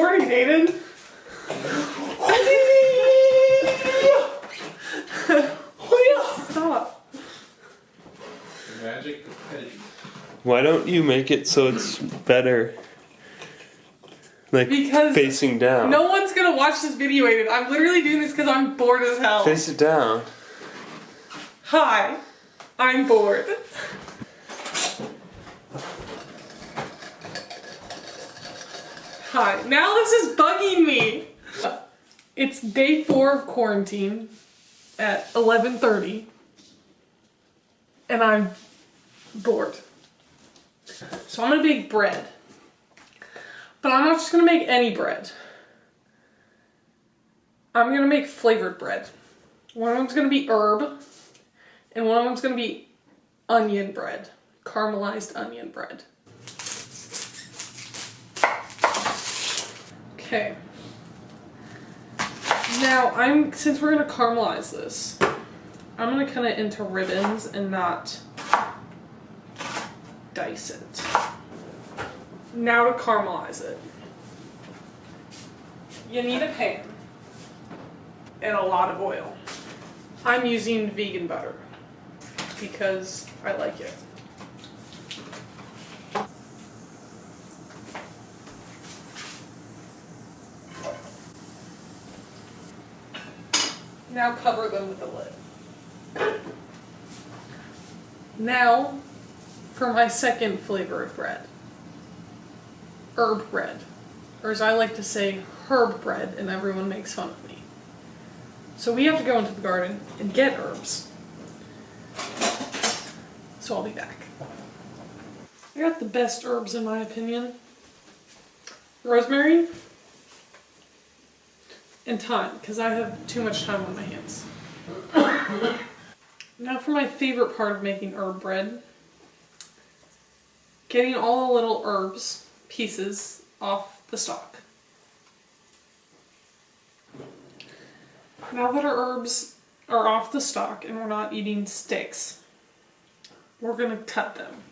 recording, Aiden. Stop. The magic of editing. Why don't you make it so it's better? Like Because facing down. no one's gonna watch this video, Aiden. I'm literally doing this because I'm bored as hell. Face it down. Hi, I'm bored. Hi, now this is bugging me. It's day 4 of quarantine at 11:30 and I'm bored. So I'm gonna bake bread. But I'm not just gonna make any bread. I'm gonna make flavored bread. One of them's gonna be herb, and one of them's gonna be onion bread. Caramelized onion bread. Okay. Now, since we're gonna caramelize this, I'm gonna cut it into ribbons and not dice it. Now to caramelize it, you need a pan and a lot of oil. I'm using vegan butter because I like it. Now cover them with a lid. Now for my second flavor of bread. Herb bread, or as I like to say, herb bread, and everyone makes fun of me. So we have to go into the garden and get herbs. So I'll be back. I got the best herbs in my opinion. Rosemary and thyme, because I have too much time on my hands. Now for my favorite part of making herb bread. Getting all the little herbs pieces off the stalk. Now that our herbs are off the stalk and we're not eating sticks, we're going to cut them.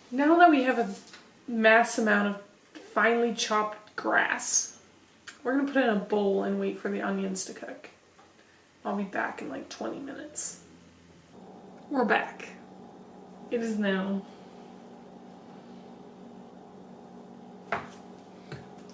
Now that we have a mass amount of finely chopped grass, we're going to put it in a bowl and wait for the onions to cook. I'll be back in like 20 minutes. We're back. It is now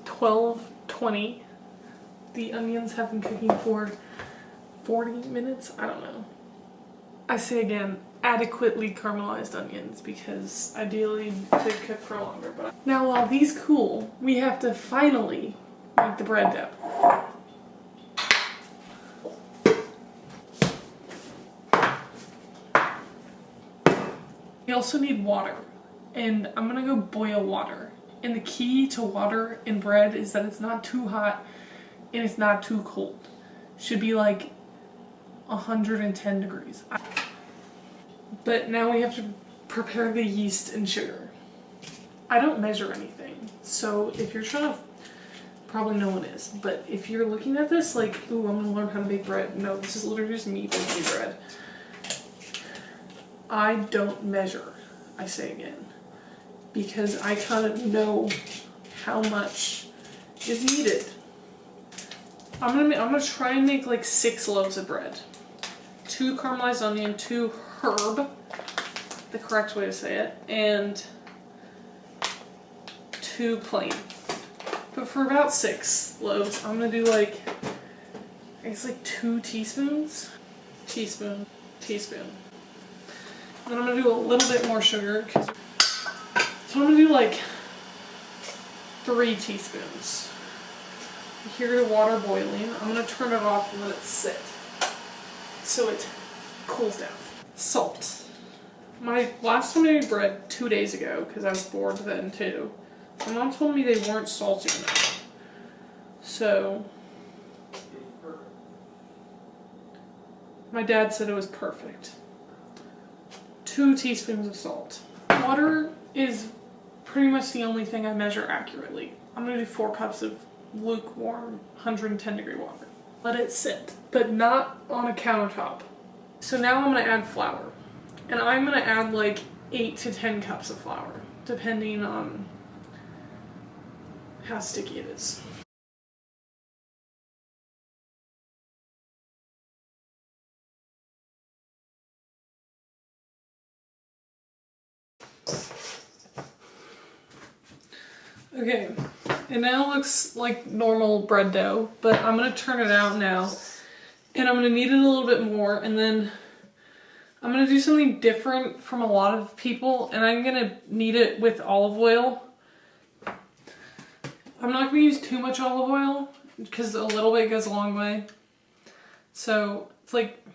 12:20. The onions have been cooking for 40 minutes. I don't know. I say again, adequately caramelized onions because ideally they cook for longer. But now while these cool, we have to finally make the bread dough. We also need water, and I'm gonna go boil water. And the key to water in bread is that it's not too hot and it's not too cold. Should be like 110 degrees. But now we have to prepare the yeast and sugar. I don't measure anything, so if you're trying to, probably no one is, but if you're looking at this like, ooh, I'm gonna learn how to make bread. No, this is literally just me baking bread. I don't measure, I say again, because I kind of know how much is needed. I'm gonna try and make like 6 loaves of bread. 2 caramelized onion, 2 herb, the correct way to say it, and 2 plain. But for about 6 loaves, I'm gonna do like, I guess like 2 teaspoons. Teaspoon, teaspoon. Then I'm gonna do a little bit more sugar. So I'm gonna do like 3 teaspoons. You hear the water boiling. I'm gonna turn it off and let it sit so it cools down. Salt. My last time I made bread 2 days ago, because I was bored then too, my mom told me they weren't salty enough. So my dad said it was perfect. 2 teaspoons of salt. Water is pretty much the only thing I measure accurately. I'm gonna do 4 cups of lukewarm 110 degree water. Let it sit, but not on a countertop. So now I'm gonna add flour. And I'm gonna add like 8 to 10 cups of flour, depending on how sticky it is. Okay, it now looks like normal bread dough, but I'm gonna turn it out now, and I'm gonna knead it a little bit more, and then I'm gonna do something different from a lot of people, and I'm gonna knead it with olive oil. I'm not gonna use too much olive oil, because a little bit goes a long way. So it's like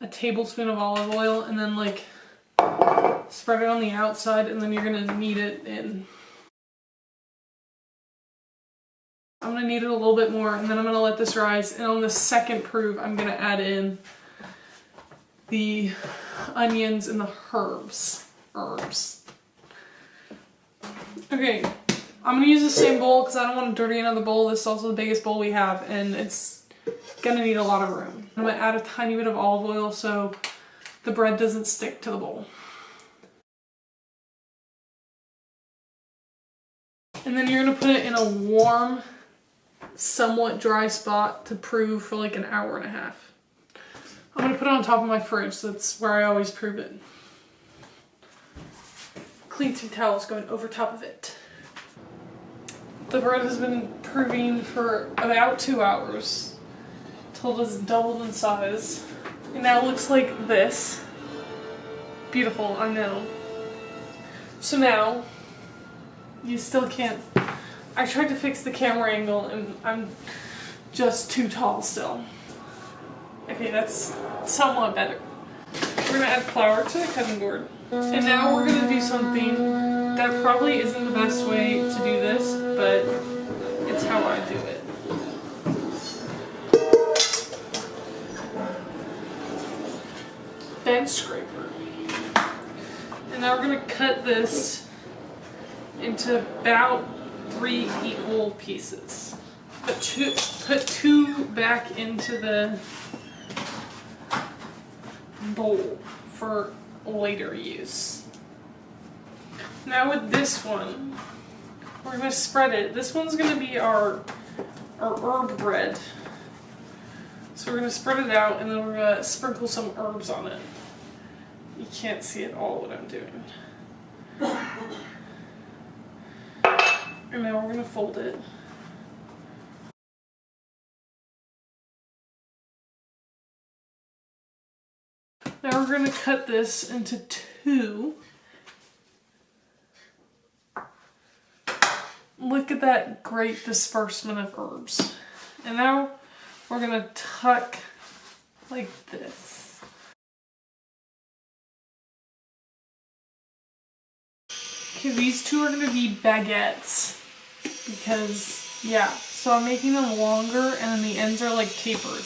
a tablespoon of olive oil, and then like spread it on the outside, and then you're gonna knead it in. I'm gonna knead it a little bit more, and then I'm gonna let this rise, and on the second proof, I'm gonna add in the onions and the herbs. Okay, I'm gonna use the same bowl because I don't want to dirty another bowl. This is also the biggest bowl we have, and it's gonna need a lot of room. I'm gonna add a tiny bit of olive oil so the bread doesn't stick to the bowl. And then you're gonna put it in a warm, somewhat dry spot to prove for like an hour and a half. I'm gonna put it on top of my fridge, so that's where I always prove it. Clean two towels going over top of it. The bread has been proving for about 2 hours till it has doubled in size. It now looks like this. Beautiful, I know. So now, you still can't. I tried to fix the camera angle and I'm just too tall still. Okay, that's somewhat better. We're gonna add flour to the cutting board. And now we're gonna do something that probably isn't the best way to do this, but it's how I do it. Bench scraper. And now we're gonna cut this into about 3 equal pieces. Put 2 back into the bowl for later use. Now with this one, we're gonna spread it. This one's gonna be our herb bread. So we're gonna spread it out and then we're gonna sprinkle some herbs on it. You can't see at all what I'm doing. And now we're gonna fold it. Now we're gonna cut this into 2. Look at that great disbursement of herbs. And now we're gonna tuck like this. Okay, these 2 are gonna be baguettes because, yeah, so I'm making them longer and then the ends are like tapered.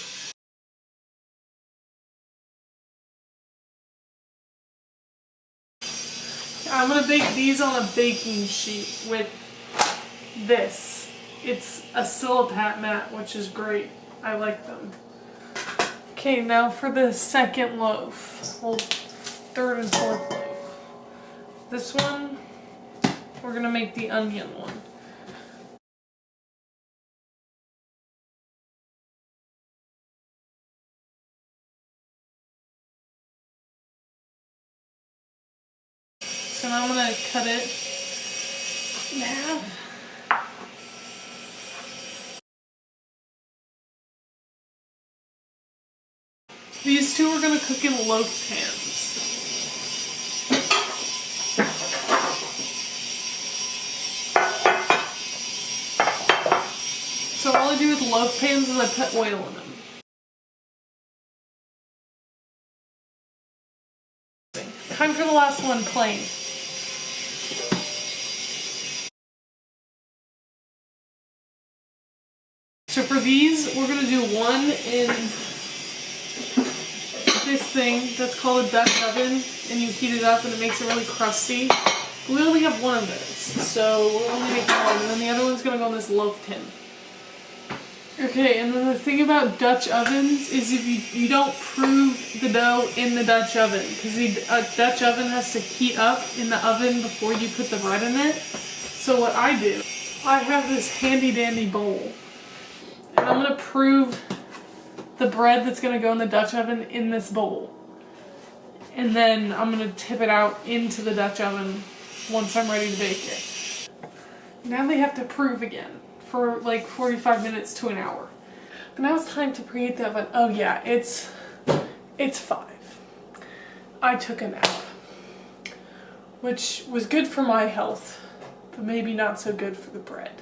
I'm gonna bake these on a baking sheet with this. It's a Sillipat mat, which is great. I like them. Okay, now for the second loaf. Well, third and fourth loaf. This one, we're gonna make the onion one. So now I'm gonna cut it in half. These 2 are gonna cook in loaf pans. So all I do with loaf pans is I put oil in them. Time for the last one, plain. So for these, we're gonna do one in this thing that's called a Dutch oven, and you heat it up and it makes it really crusty. We only have one of those, so we're only making one, and then the other one's gonna go in this loaf tin. Okay, and then the thing about Dutch ovens is if you don't prove the dough in the Dutch oven, because the Dutch oven has to heat up in the oven before you put the bread in it. So what I do I have this handy dandy bowl. And I'm going to prove the bread that's going to go in the Dutch oven in this bowl. And then I'm going to tip it out into the Dutch oven once I'm ready to bake it. Now they have to prove again for like 45 minutes to an hour. But now it's time to preheat the oven. Oh yeah, it's 5. I took a nap, which was good for my health, but maybe not so good for the bread.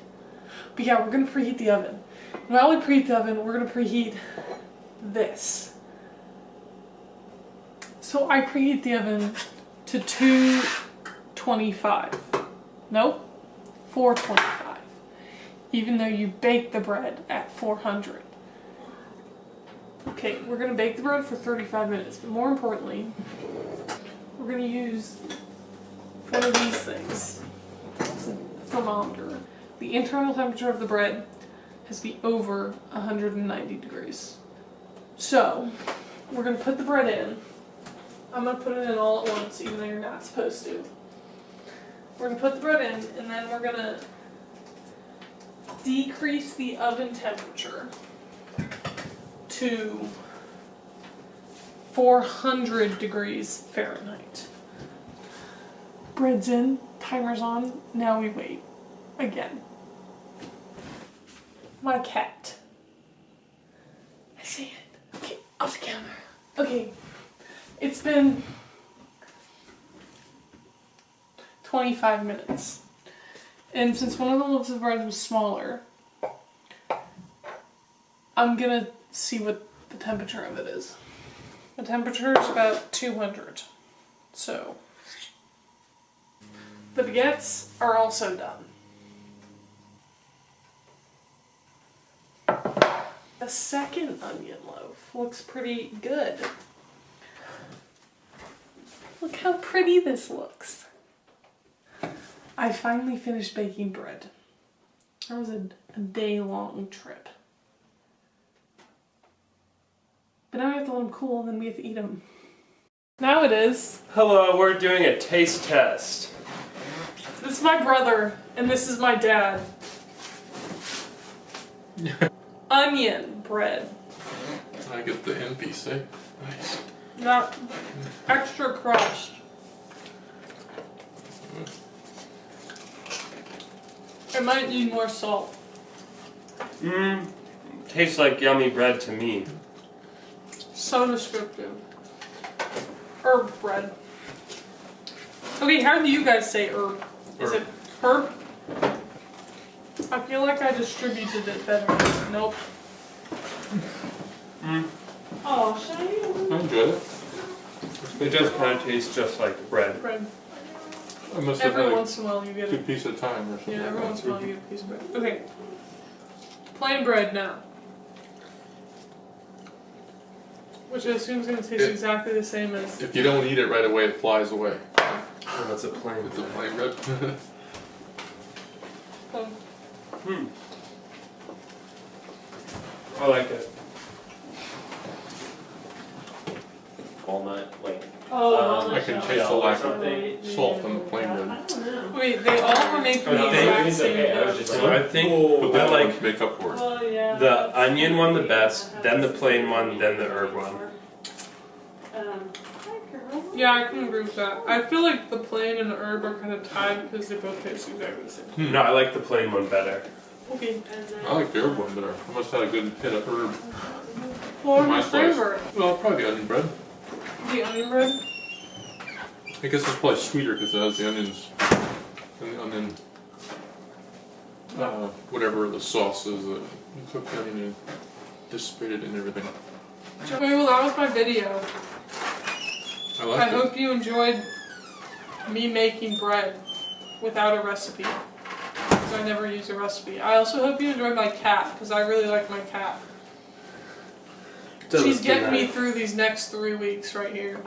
But yeah, we're gonna preheat the oven. And while we preheat the oven, we're gonna preheat this. So I preheat the oven to 225. Nope, 425. Even though you bake the bread at 400. Okay, we're gonna bake the bread for 35 minutes, but more importantly, we're gonna use one of these things. It's a thermometer. The internal temperature of the bread has to be over 190 degrees. So, we're gonna put the bread in. I'm gonna put it in all at once, even though you're not supposed to. We're gonna put the bread in, and then we're gonna decrease the oven temperature to 400 degrees Fahrenheit. Bread's in, timer's on, now we wait. Again. My cat. I see it. Okay, off the camera. Okay, it's been 25 minutes. And since one of the loaves of bread was smaller, I'm gonna see what the temperature of it is. The temperature is about 200. So, the baguettes are also done. The second onion loaf looks pretty good. Look how pretty this looks. I finally finished baking bread. That was a day-long trip. But now we have to let them cool, and then we have to eat them. Now it is. Hello, we're doing a taste test. This is my brother, and this is my dad. Onion bread. I get the end piece, eh? Nice. Not extra crust. It might need more salt. Tastes like yummy bread to me. So descriptive. Herb bread. Okay, how do you guys say herb? Is it herb? I feel like I distributed it better. Nope. Oh, should I eat I enjoyed it. It does kind of taste just like bread. bread? I must have Every had once in a while you get a it. 2 pieces at a time or something. Yeah, every like once that. in a while you get a piece of bread. Okay. Plain bread now. Which I assume is going to taste exactly the same as... If you don't eat it right away, it flies away. Oh, that's a plain. It's a plain bread. I like it. Walnut, like Oh, I can taste the lack of salt on the plain bread. wait, they all were made from the Okay, exact it's same okay, I was dough. just So I think But I that like would make up for it. Oh, yeah. the onion one the best, then the plain one, then the herb one. Yeah, I can agree with that. I feel like the plain and the herb are kind of tied because they both taste exactly the same. No, I like the plain one better. Okay. I like the herb one better. I must have had a good hit of herb. What My was your slice. favorite? Well, probably the onion bread. The onion bread? I guess it's probably sweeter because it has the onions. And the onion. Whatever the sauce is that you cook the onion and dissipate it and everything. Okay, well that was my video. I I like it. hope you enjoyed me making bread without a recipe. Because I never use a recipe. I also hope you enjoyed my cat, because I really like my cat. She's getting me through these next 3 weeks right here.